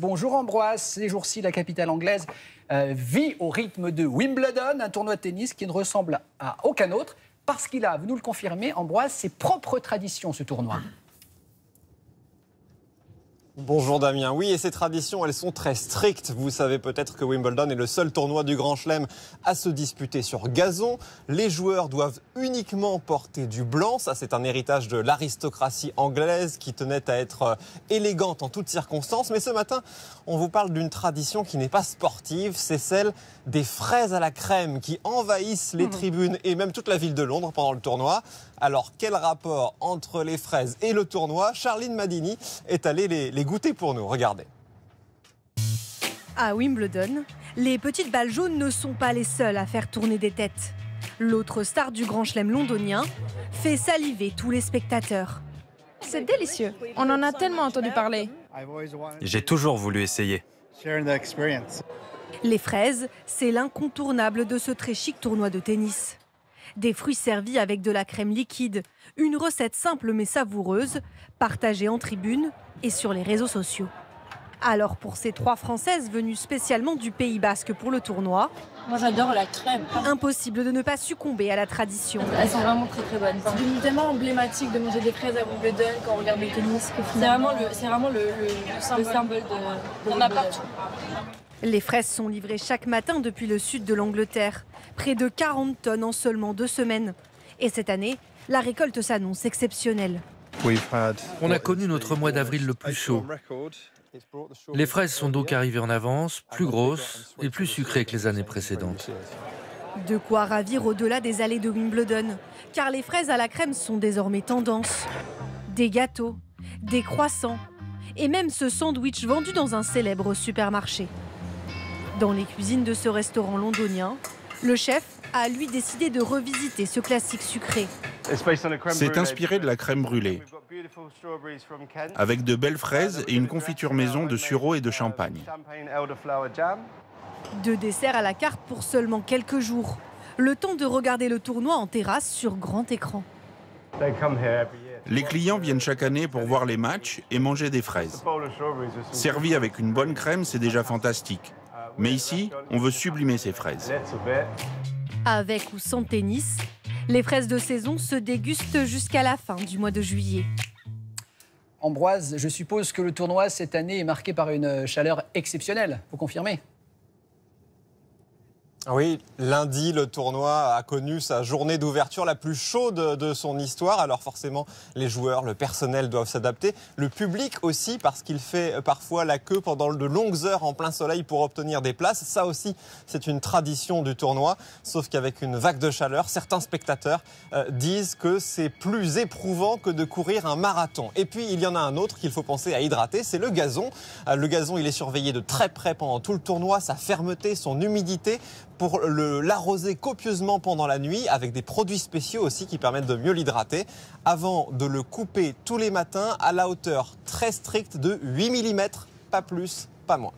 Bonjour Ambroise. Ces jours-ci, la capitale anglaise vit au rythme de Wimbledon, un tournoi de tennis qui ne ressemble à aucun autre, parce qu'il a, vous nous le confirmez, Ambroise, ses propres traditions, ce tournoi. Bonjour Damien. Oui, et ces traditions, elles sont très strictes. Vous savez peut-être que Wimbledon est le seul tournoi du Grand Chelem à se disputer sur gazon. Les joueurs doivent uniquement porter du blanc. Ça, c'est un héritage de l'aristocratie anglaise qui tenait à être élégante en toutes circonstances. Mais ce matin, on vous parle d'une tradition qui n'est pas sportive. C'est celle des fraises à la crème qui envahissent les tribunes et même toute la ville de Londres pendant le tournoi. Alors, quel rapport entre les fraises et le tournoi? Charline Madini est allée les goûter pour nous. Regardez. À Wimbledon, les petites balles jaunes ne sont pas les seules à faire tourner des têtes. L'autre star du Grand Chelem londonien fait saliver tous les spectateurs. C'est délicieux. On en a tellement entendu parler. J'ai toujours voulu essayer. Les fraises, c'est l'incontournable de ce très chic tournoi de tennis. Des fruits servis avec de la crème liquide, une recette simple mais savoureuse, partagée en tribune et sur les réseaux sociaux. Alors pour ces trois Françaises venues spécialement du Pays Basque pour le tournoi, moi j'adore la crème. Impossible de ne pas succomber à la tradition. Elles sont vraiment très très bonnes. C'est devenu tellement emblématique de manger des fraises à Wimbledon quand on regarde le tennis. C'est vraiment le symbole de... On a partout. Les fraises sont livrées chaque matin depuis le sud de l'Angleterre. Près de 40 tonnes en seulement 2 semaines. Et cette année, la récolte s'annonce exceptionnelle. On a connu notre mois d'avril le plus chaud. Les fraises sont donc arrivées en avance, plus grosses et plus sucrées que les années précédentes. De quoi ravir au-delà des allées de Wimbledon, car les fraises à la crème sont désormais tendance. Des gâteaux, des croissants et même ce sandwich vendu dans un célèbre supermarché. Dans les cuisines de ce restaurant londonien, le chef a lui décidé de revisiter ce classique sucré. C'est inspiré de la crème brûlée, avec de belles fraises et une confiture maison de sureau et de champagne. 2 desserts à la carte pour seulement quelques jours. Le temps de regarder le tournoi en terrasse sur grand écran. Les clients viennent chaque année pour voir les matchs et manger des fraises. Servi avec une bonne crème, c'est déjà fantastique. Mais ici, on veut sublimer ces fraises. Avec ou sans tennis, les fraises de saison se dégustent jusqu'à la fin du mois de juillet. Ambroise, je suppose que le tournoi cette année est marqué par une chaleur exceptionnelle. Vous confirmez ? Oui, lundi, le tournoi a connu sa journée d'ouverture la plus chaude de son histoire. Alors forcément, les joueurs, le personnel doivent s'adapter. Le public aussi, parce qu'il fait parfois la queue pendant de longues heures en plein soleil pour obtenir des places. Ça aussi, c'est une tradition du tournoi. Sauf qu'avec une vague de chaleur, certains spectateurs disent que c'est plus éprouvant que de courir un marathon. Et puis, il y en a un autre qu'il faut penser à hydrater, c'est le gazon. Le gazon, il est surveillé de très près pendant tout le tournoi. Sa fermeté, son humidité, pour l'arroser copieusement pendant la nuit avec des produits spéciaux aussi qui permettent de mieux l'hydrater avant de le couper tous les matins à la hauteur très stricte de 8 mm, pas plus, pas moins.